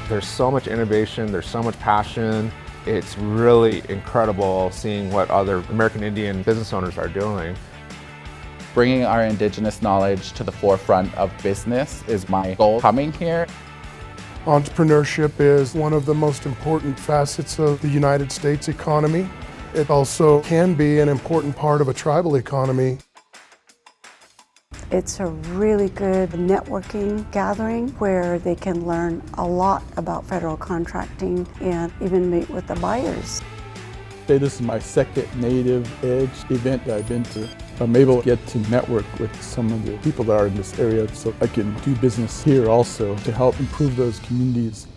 There's so much innovation, there's so much passion. It's really incredible seeing what other American Indian business owners are doing. Bringing our Indigenous knowledge to the forefront of business is my goal coming here. Entrepreneurship is one of the most important facets of the United States economy. It also can be an important part of a tribal economy. It's a really good networking gathering where they can learn a lot about federal contracting and even meet with the buyers. This is my second NCAIED event that I've been to. I'm able to get to network with some of the people that are in this area so I can do business here also to help improve those communities.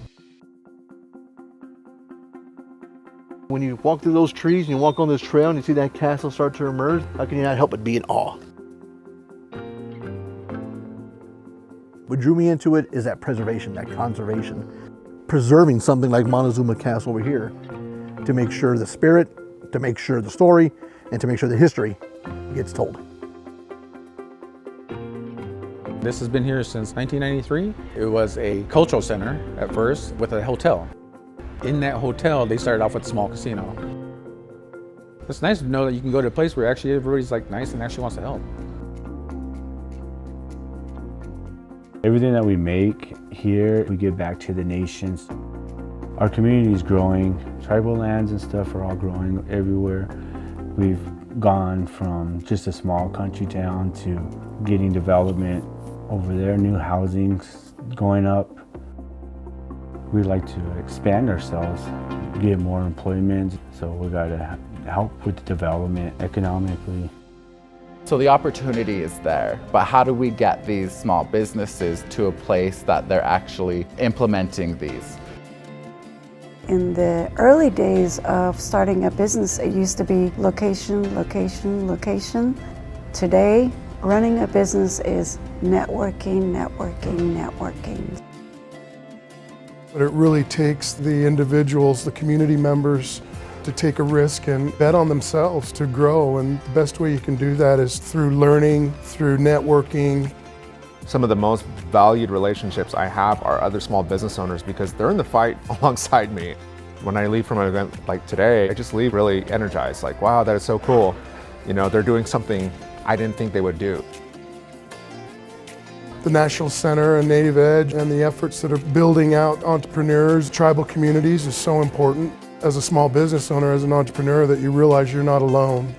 When you walk through those trees and you walk on this trail and you see that castle start to emerge, how can you not help but be in awe? What drew me into it is that preservation, that conservation. Preserving something like Montezuma Castle over here to make sure the spirit, to make sure the story, and to make sure the history gets told. This has been here since 1993. It was a cultural center at first with a hotel. In that hotel, they started off with a small casino. It's nice to know that you can go to a place where actually everybody's like nice and actually wants to help. Everything that we make here, we give back to the nations. Our community is growing. Tribal lands and stuff are all growing everywhere. We've gone from just a small country town to getting development over there, new housings going up. We'd like to expand ourselves, get more employment, so we got to help with the development economically. So the opportunity is there, but how do we get these small businesses to a place that they're actually implementing these? In the early days of starting a business, it used to be location, location, location. Today, running a business is networking, networking, networking. But it really takes the individuals, the community members, to take a risk and bet on themselves to grow. And the best way you can do that is through learning, through networking. Some of the most valued relationships I have are other small business owners because they're in the fight alongside me. When I leave from an event like today, I just leave really energized, like, wow, that is so cool. You know, they're doing something I didn't think they would do. The National Center and NCAIED and the efforts that are building out entrepreneurs, tribal communities is so important. As a small business owner, as an entrepreneur, that you realize you're not alone.